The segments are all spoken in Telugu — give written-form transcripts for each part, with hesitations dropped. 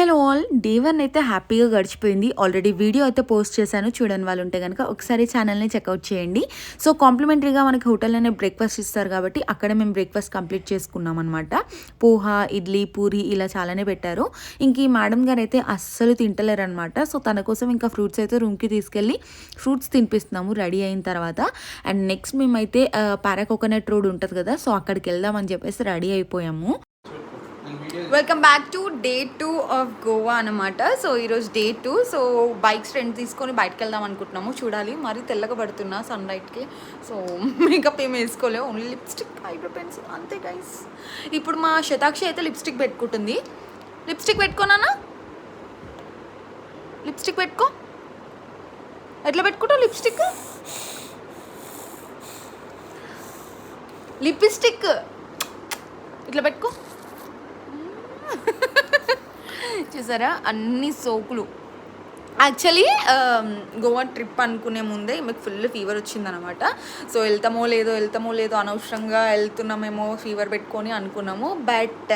హలో ఆల్, డే 1 అయితే హ్యాపీగా గడిచిపోయింది. ఆల్రెడీ వీడియో అయితే పోస్ట్ చేశాను, చూడని వాళ్ళు ఉంటే కనుక ఒకసారి ఛానల్ని చెక్అవుట్ చేయండి. సో కాంప్లిమెంటరీగా మనకి హోటల్లోనే బ్రేక్ఫాస్ట్ ఇస్తారు కాబట్టి అక్కడే మేము బ్రేక్ఫాస్ట్ కంప్లీట్ చేసుకున్నాం అనమాట. పోహా, ఇడ్లీ, పూరి ఇలా చాలానే పెట్టారు. ఇంక ఈ మేడం గారు అయితే అస్సలు తింటలేరు అనమాట. సో తన కోసం ఇంకా ఫ్రూట్స్ అయితే రూమ్కి తీసుకెళ్ళి ఫ్రూట్స్ తినిపిస్తున్నాము రెడీ అయిన తర్వాత. అండ్ నెక్స్ట్ మేమైతే పారా కోకోనట్ రోడ్ ఉంటుంది కదా, సో అక్కడికి వెళ్దామని చెప్పేసి రెడీ అయిపోయాము. Welcome back to day 2 of Goa అనమాట. సో ఈరోజు డే 2. సో బైక్స్ రెంట్ తీసుకొని బయటకు వెళ్దాం అనుకుంటున్నాము. చూడాలి, మరీ తెల్లగా పడుతున్నా సన్ లైట్కి. సో మేకప్ ఏమి వేసుకోలేవు, ఓన్లీ లిప్స్టిక్, ఐబ్రో పెన్సిల్ అంతే గైస్. ఇప్పుడు మా శతాక్షి అయితే లిప్స్టిక్ పెట్టుకుంటుంది. లిప్స్టిక్ పెట్టుకోనా? లిప్స్టిక్ పెట్టుకో. ఎట్లా పెట్టుకుంటావు లిప్స్టిక్? లిప్స్టిక్ ఇట్లా పెట్టుకో. చూసారా, అన్ని సోకులు. యాక్చువల్లీ గోవా ట్రిప్ అనుకునే ముందే మీకు ఫుల్ ఫీవర్ వచ్చిందనమాట. సో వెళ్తామో లేదో అనవసరంగా వెళ్తున్నామేమో ఫీవర్ పెట్టుకొని అనుకున్నాము. బట్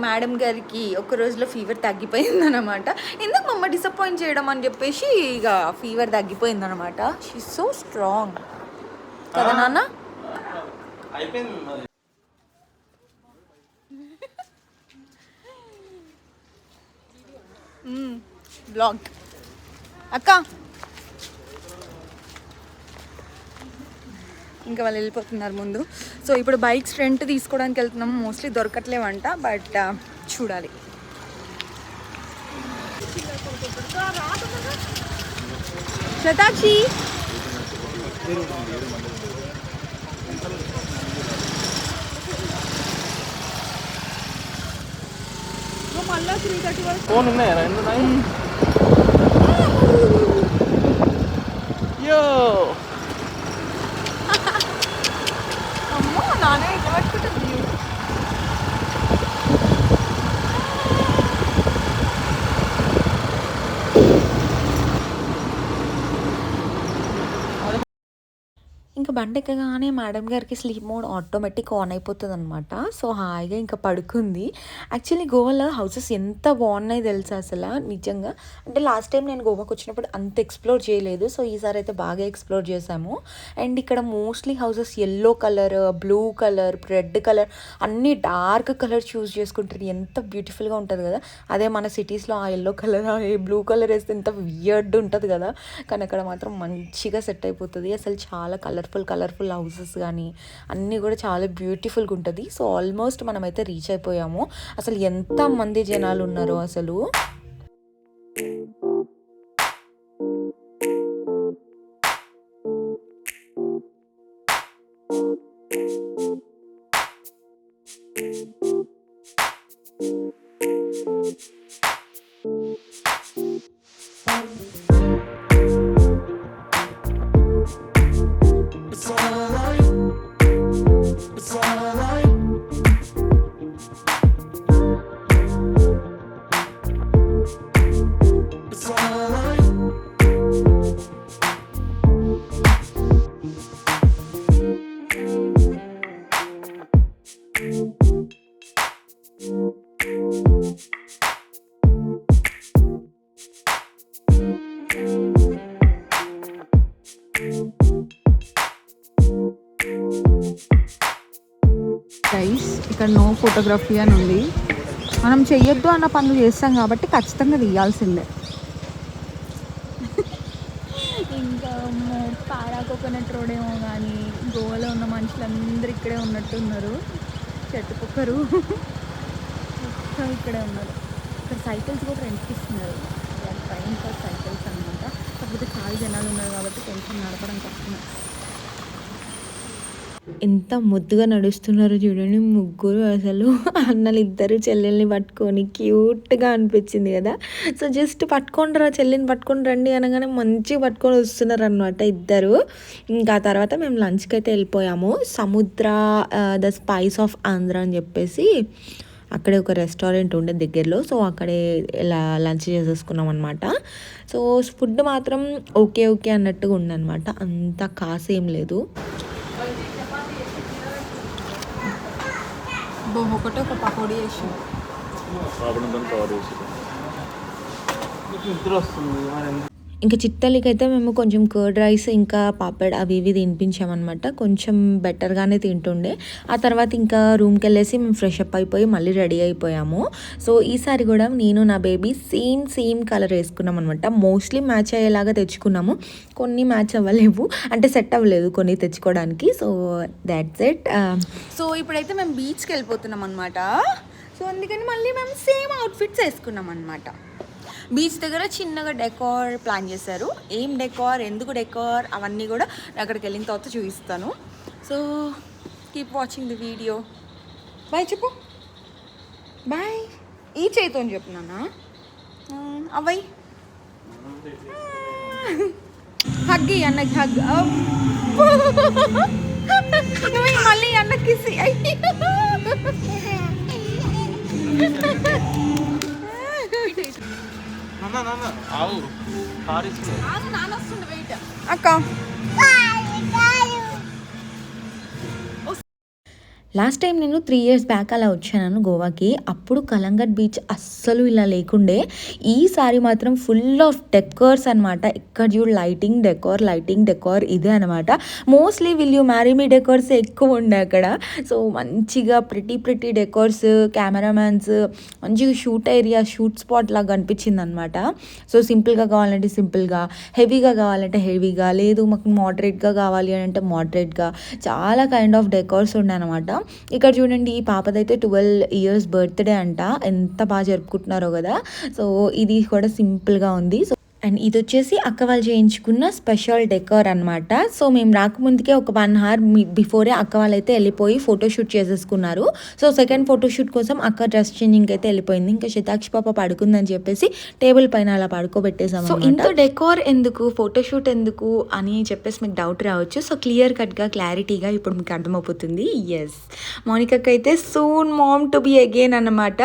మేడం గారికి ఒక రోజులో ఫీవర్ తగ్గిపోయిందనమాట. ఎందుకు మమ్మ డిసప్పాయింట్ చేయడం అని చెప్పేసి ఇక ఫీవర్ తగ్గిపోయిందనమాట. షీ సో స్ట్రాంగ్ కదా నాన్న. బ్లాగ్ అక్క, ఇంకా వాళ్ళు వెళ్ళిపోతున్నారు ముందు. సో ఇప్పుడు బైక్స్ రెంట్ తీసుకోవడానికి వెళ్తున్నాము. మోస్ట్లీ దొరకట్లేవంట, బట్ చూడాలి. శతాక్షి మళ్ళీ 3:30 వరకు ఫోన్ ఉన్నాయా? అమ్మో నాన్న ఎట్లా పట్టుకుంటుంది. ఇంకా బండి ఎక్కగానే మేడం గారికి స్లీప్ మోడ్ ఆటోమేటిక్ ఆన్ అయిపోతుంది అనమాట. సో హాయిగా ఇంకా పడుకుంది. యాక్చువల్లీ గోవాలో హౌసెస్ ఎంత బాగున్నాయి తెలుసా అసలు, నిజంగా. అంటే లాస్ట్ టైం నేను గోవాకి వచ్చినప్పుడు అంత ఎక్స్ప్లోర్ చేయలేదు. సో ఈసారి అయితే బాగా ఎక్స్ప్లోర్ చేశాము. అండ్ ఇక్కడ mostly houses yellow colour, blue colour, red colour, అన్నీ డార్క్ కలర్ చూస్ చేసుకుంటారు. ఎంత బ్యూటిఫుల్గా ఉంటుంది కదా. అదే మన సిటీస్లో ఆ ఎల్లో కలర్, ఆ బ్లూ కలర్ వేస్తే ఎంత వియర్డ్ ఉంటుంది కదా. కానీ అక్కడ మాత్రం మంచిగా సెట్ అయిపోతుంది. అసలు చాలా కలర్ఫుల్ హౌసెస్ కానీ అన్నీ కూడా చాలా బ్యూటిఫుల్గా ఉంటుంది. సో ఆల్మోస్ట్ మనమైతే రీచ్ అయిపోయాము. అసలు ఎంత మంది జనాలు ఉన్నారో అసలు. గైస్, ఇక్కడ నో ఫోటోగ్రఫీ అని ఉంది. మనం చెయ్యొద్దు అన్న పనులు చేస్తాం కాబట్టి ఖచ్చితంగా తీయాల్సిందే. ఇంకా పారా కోకోనట్ రోడ్ ఏమో కానీ గోవాలో ఉన్న మనుషులందరూ ఇక్కడే ఉన్నట్టున్నారు. చెట్టుకొక్కరు మొత్తం ఇక్కడే ఉన్నారు. ఇక్కడ సైకిల్స్ కూడా రెంట్కి ఇస్తున్నారు. ట్రైన్ ఫర్ సైకిల్స్ అనమాట. కాకపోతే చాలా జనాలు ఉన్నారు కాబట్టి కొంచెం నడపడం కష్టమే. ఎంత ముద్దుగా నడుస్తున్నారు చూడండి ముగ్గురు. అసలు అన్నలు ఇద్దరు చెల్లెల్ని పట్టుకొని క్యూట్గా అనిపించింది కదా. సో జస్ట్ పట్టుకుంటారా చెల్లిని పట్టుకొని రండి అనగానే మంచిగా పట్టుకొని వస్తున్నారు అనమాట ఇద్దరు. ఇంకా తర్వాత మేము లంచ్కి అయితే వెళ్ళిపోయాము. సముద్ర ద స్పైస్ ఆఫ్ ఆంధ్ర అని చెప్పేసి అక్కడే ఒక రెస్టారెంట్ ఉండే దగ్గరలో. సో అక్కడే ఇలా లంచ్ చేసేసుకున్నాం అనమాట. సో ఫుడ్ మాత్రం ఓకే అన్నట్టుగా ఉందన్నమాట. అంత కాసేం లేదు. ఒకటే ఒక పకోడీ వేసి ఇంకా చిట్టలికి అయితే మేము కొంచెం కర్డ్ రైస్ ఇంకా పాపడ్ అవి ఇవి తినిపించామన్నమాట. కొంచెం బెటర్గానే తింటుండే. ఆ తర్వాత ఇంకా రూమ్కి వెళ్ళేసి మేము ఫ్రెష్ అప్ అయిపోయి మళ్ళీ రెడీ అయిపోయాము. సో ఈసారి కూడా నేను నా బేబీ సేమ్ కలర్ వేసుకున్నాం అనమాట. మోస్ట్లీ మ్యాచ్ అయ్యేలాగా తెచ్చుకున్నాము. కొన్ని మ్యాచ్ అవ్వలేవు, అంటే సెట్ అవ్వలేదు కొన్ని తెచ్చుకోవడానికి. So that's it. సో ఇప్పుడైతే మేము బీచ్కి వెళ్ళిపోతున్నాం అనమాట. సో అందుకని మళ్ళీ మేము సేమ్ అవుట్ఫిట్స్ వేసుకున్నాం అనమాట. బీచ్ దగ్గర చిన్నగా డెకార్ ప్లాన్ చేశారు. ఏం డెకార్, ఎందుకు డెకార్, అవన్నీ కూడా అక్కడికి వెళ్ళిన తర్వాత చూపిస్తాను. So keep watching the video. Bye చెప్పు. బాయ్. ఈ చేతితో చెప్తున్నానా? అవై హగ్గి అన్నకి హగ్. నువ్వు మళ్ళీ అన్నకి అక్క. లాస్ట్ టైం నేను 3 years బ్యాక్ అలా వచ్చాను గోవాకి. అప్పుడు కలంగట్ బీచ్ అస్సలు ఇలా లేకుండే. ఈసారి మాత్రం ఫుల్ ఆఫ్ డెకార్స్ అనమాట. ఇక్కడ చూడు లైటింగ్ డెకార్ ఇదే అనమాట. Mostly will you marry me decors ఎక్కువ ఉండే అక్కడ. సో మంచిగా ప్రిటీ డెకార్స్, కెమెరామ్యాన్స్, మంచిగా షూట్ ఏరియా, షూట్ స్పాట్ లాగా అనిపించింది అనమాట. సో సింపుల్గా కావాలంటే సింపుల్గా, హెవీగా కావాలంటే హెవీగా, లేదు మాకు మోడరేట్గా కావాలి అని అంటే మోడరేట్గా, చాలా కైండ్ ఆఫ్ డెకార్స్ ఉండే అనమాట. ఇక్కడ చూడండి, ఈ పాపదైతే 12 years బర్త్డే అంట. ఎంత బాగా జరుపుకుంటున్నారో కదా. సో ఇది కూడా సింపుల్గా ఉంది. సో అండ్ ఇది వచ్చేసి అక్క వాళ్ళు చేయించుకున్న స్పెషల్ డెకార్ అనమాట. సో మేము రాకముందుకే ఒక 1 hour బిఫోరే అక్క వాళ్ళు అయితే వెళ్ళిపోయి ఫోటోషూట్ చేసేసుకున్నారు. సో సెకండ్ ఫోటోషూట్ కోసం అక్క డ్రెస్ చేంజింగ్ అయితే వెళ్ళిపోయింది. ఇంకా శతాక్షి పాప పడుకుందని చెప్పేసి టేబుల్ పైన అలా పడుకోబెట్టేసాము. సో ఇంత డెకార్ ఎందుకు, ఫోటోషూట్ ఎందుకు అని చెప్పేసి మీకు డౌట్ రావచ్చు. సో క్లియర్ కట్గా క్లారిటీగా ఇప్పుడు మీకు అర్థమైపోతుంది. ఎస్, మోనికాకి అయితే soon mom to be again అనమాట.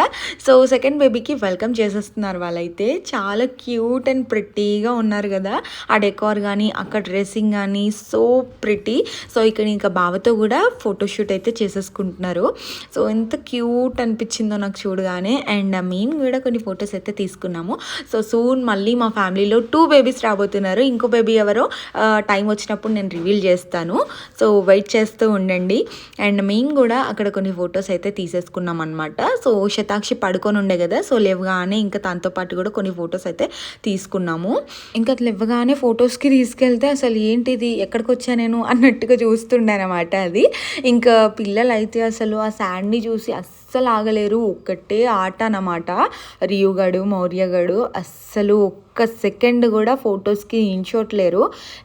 సో సెకండ్ బేబీకి వెల్కమ్ చేసేస్తున్నారు వాళ్ళైతే. చాలా క్యూట్ అండ్ ప్రిటీగా ఉన్నారు కదా. ఆ డెకార్ కానీ అక్కడ డ్రెస్సింగ్ కానీ సో ప్రిటీ. సో ఇక్కడ ఇంకా బావతో కూడా ఫోటోషూట్ అయితే చేసేసుకుంటున్నారు. సో ఎంత క్యూట్ అనిపించిందో నాకు చూడగానే. అండ్ మెయిన్ కూడా కొన్ని ఫొటోస్ అయితే తీసుకున్నాము. సో సూన్ మళ్ళీ మా ఫ్యామిలీలో 2 babies రాబోతున్నారు. ఇంకో బేబీ ఎవరో టైం వచ్చినప్పుడు నేను రివీల్ చేస్తాను. సో వెయిట్ చేస్తూ ఉండండి. అండ్ మెయిన్ కూడా అక్కడ కొన్ని ఫొటోస్ అయితే తీసేసుకున్నాం అనమాట. సో శతాక్షి పడుకొని ఉండే కదా. సో లేవగానే ఇంకా తనతో పాటు కూడా కొన్ని ఫొటోస్ అయితే తీసుకున్నాము. ఇంకా అట్లా ఇవ్వగానే ఫొటోస్కి తీసుకెళ్తే అసలు ఏంటిది, ఎక్కడికి వచ్చా నేను అన్నట్టుగా చూస్తుండే అనమాట అది. ఇంకా పిల్లలు అయితే అసలు ఆ శాండ్ని చూసి అస్సలు ఆగలేరు. ఒక్కటే ఆట అన్నమాట. రియుగడు, మౌర్యగడు అస్సలు ఒక్క సెకండ్ కూడా ఫొటోస్కి ఇంచోట్లేరు.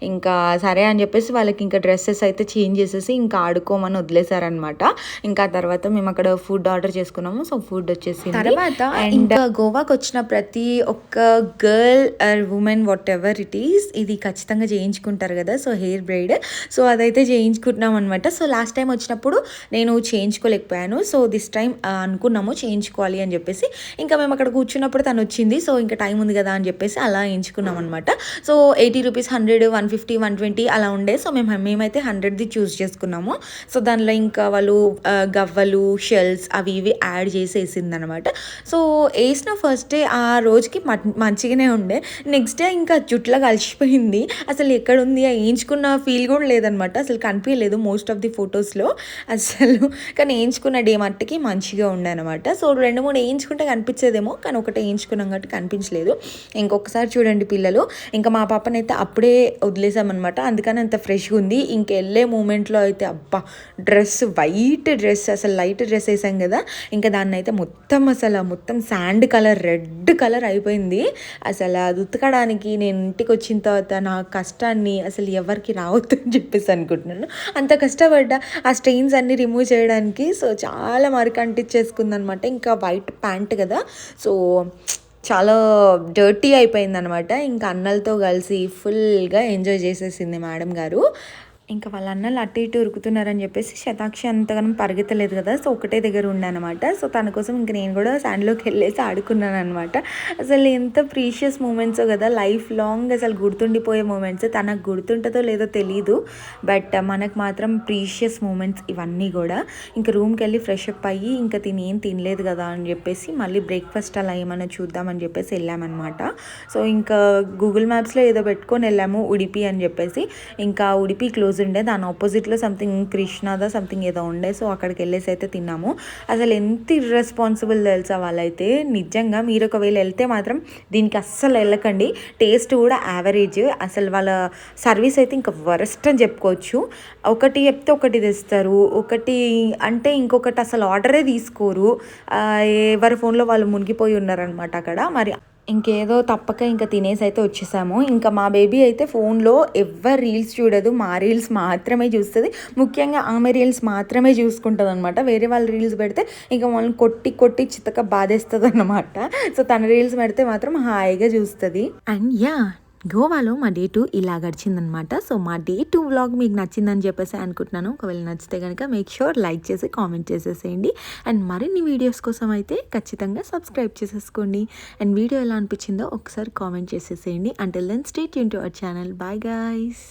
ఇంకా సరే అని చెప్పేసి వాళ్ళకి ఇంకా డ్రెస్సెస్ అయితే చేంజ్ చేసేసి ఇంకా ఆడుకోమని వదిలేశారనమాట. ఇంకా తర్వాత మేము అక్కడ ఫుడ్ ఆర్డర్ చేసుకున్నాము. సో ఫుడ్ వచ్చేసి తర్వాత ఇంకా గోవాకి వచ్చిన ప్రతి ఒక్క girl or women what ever it is ఇది ఖచ్చితంగా చేయించుకుంటారు కదా. సో హెయిర్ బ్రైడ్, సో అదైతే చేయించుకుంటున్నాం అనమాట. సో లాస్ట్ టైం వచ్చినప్పుడు నేను చేయించుకోలేకపోయాను. సో దిస్ టైం అనుకున్నాము చేయించుకోవాలి అని చెప్పేసి. ఇంకా మేము అక్కడ కూర్చున్నప్పుడు తను వచ్చింది. సో ఇంకా టైం ఉంది కదా అని చెప్పేసి అలా ఎంచుకున్నాం అనమాట. సో 80 rupees, 100, 150, 120 అలా ఉండే. సో మేమైతే 100ది చూస్ చేసుకున్నాము. సో దానిలో ఇంకా వాళ్ళు గవ్వలు, షెల్స్ అవి ఇవి యాడ్ చేసి వేసింది అనమాట. సో వేసిన ఫస్ట్ డే ఆ రోజుకి మంచిగానే ఉండే. నెక్స్ట్ డే ఇంకా జుట్లో కలిసిపోయింది. అసలు ఎక్కడుంది వేయించుకున్న ఫీల్ కూడా లేదనమాట. అసలు కనిపించలేదు మోస్ట్ ఆఫ్ ది ఫొటోస్లో అసలు. కానీ వేయించుకున్న డే మట్టుకి మంచిగా ఉండే అనమాట. సో 2-3 వేయించుకుంటే కనిపించేదేమో, కానీ ఒకటే వేయించుకున్నాం కాబట్టి కనిపించలేదు. ఇంకొకసారి చూడండి పిల్లలు, ఇంకా మా పాపనైతే అప్పుడే వదిలేసామన్నమాట. అందుకని అంత ఫ్రెష్గా ఉంది. ఇంకెళ్ళే మూమెంట్లో అయితే అబ్బా డ్రెస్, వైట్ డ్రెస్, అసలు లైట్ డ్రెస్ వేసాం కదా. ఇంకా దాన్ని అయితే మొత్తం శాండ్ కలర్, రెడ్ కలర్ అయిపోయింది. అసలు అది ఉతకడానికి నేను ఇంటికి వచ్చిన తర్వాత నా కష్టాన్ని అసలు ఎవరికి రావద్దు అని చెప్పేసి అనుకుంటున్నాను. అంత కష్టపడ్డా ఆ స్టెయిన్స్ అన్నీ రిమూవ్ చేయడానికి. సో చాలా మరికి అంటించేసుకుందనమాట. ఇంకా వైట్ ప్యాంట్ కదా, సో చాలా డర్టీ అయిపోయిందనమాట. ఇంకా అన్నలతో కలిసి ఫుల్గా ఎంజాయ్ చేసేసింది మేడం గారు. ఇంకా వాళ్ళ అన్నలు అటు ఇటు ఉరుకుతున్నారని చెప్పేసి శతాక్షి అంతగానం పరిగెత్తలేదు కదా, సో ఒకటే దగ్గర ఉండనమాట. సో తన కోసం ఇంక నేను కూడా శాండ్లోకి వెళ్ళేసి ఆడుకున్నాను అనమాట. అసలు ఎంత ప్రీషియస్ మూమెంట్స్ కదా, లైఫ్ లాంగ్ అసలు గుర్తుండిపోయే మూమెంట్స్. తనకు గుర్తుంటుందో లేదో తెలీదు, బట్ మనకు మాత్రం ప్రీషియస్ మూమెంట్స్ ఇవన్నీ కూడా. ఇంకా రూమ్కి వెళ్ళి ఫ్రెష్ అప్ అయ్యి ఇంకా ఏం తినలేదు కదా అని చెప్పేసి మళ్ళీ బ్రేక్ఫాస్ట్ అలా ఏమైనా చూద్దామని చెప్పేసి వెళ్ళామన్నమాట. సో ఇంకా గూగుల్ మ్యాప్స్లో ఏదో పెట్టుకొని వెళ్ళాము ఉడిపి అని చెప్పేసి. ఇంకా ఉడిపి క్లోజ్ ఉండే, దాని ఆపోజిట్లో సంథింగ్ కృష్ణాదా సంథింగ్ ఏదో ఉండే. సో అక్కడికి వెళ్ళేసి అయితే తిన్నాము. అసలు ఎంత ఇర్రెస్పాన్సిబుల్ తెలుసా వాళ్ళైతే. నిజంగా మీరు ఒకవేళ వెళ్తే మాత్రం దీనికి అస్సలు వెళ్ళకండి. టేస్ట్ కూడా యావరేజ్. అసలు వాళ్ళ సర్వీస్ అయితే ఇంకా వరస్ట్ అని చెప్పుకోవచ్చు. ఒకటి చెప్తే ఒకటి తెస్తారు, ఒకటి అంటే ఇంకొకటి అసలు ఆర్డరే తీసుకోరు. ఎవరి ఫోన్లో వాళ్ళు మునిగిపోయి ఉన్నారనమాట అక్కడ. మరి ఇంకేదో తప్పక ఇంకా తినేసి అయితే వచ్చేసాము. ఇంకా మా బేబీ అయితే ఫోన్లో ఎవరు రీల్స్ చూడదు, మా రీల్స్ మాత్రమే చూస్తుంది. ముఖ్యంగా ఆమె రీల్స్ మాత్రమే చూసుకుంటుంది అనమాట. వేరే వాళ్ళ రీల్స్ పెడితే ఇంకా వాళ్ళని కొట్టి కొట్టి చిత్తక బాధేస్తుంది అనమాట. సో తన రీల్స్ పెడితే మాత్రం హాయిగా చూస్తుంది. అండ్ గోవాలో మా డే 2 ఇలా గడిచిందనమాట. సో మా డే 2 వ్లాగ్ మీకు నచ్చిందని చెప్పేసి అనుకుంటున్నాను. ఒకవేళ నచ్చితే కనుక మేక్ ష్యూర్ లైక్ చేసి కామెంట్ చేసేసేయండి. అండ్ మరిన్ని వీడియోస్ కోసం అయితే ఖచ్చితంగా సబ్స్క్రైబ్ చేసేసుకోండి. అండ్ వీడియో ఎలా అనిపించిందో ఒకసారి కామెంట్ చేసేసేయండి. Until then stay tune to our channel. Bye guys.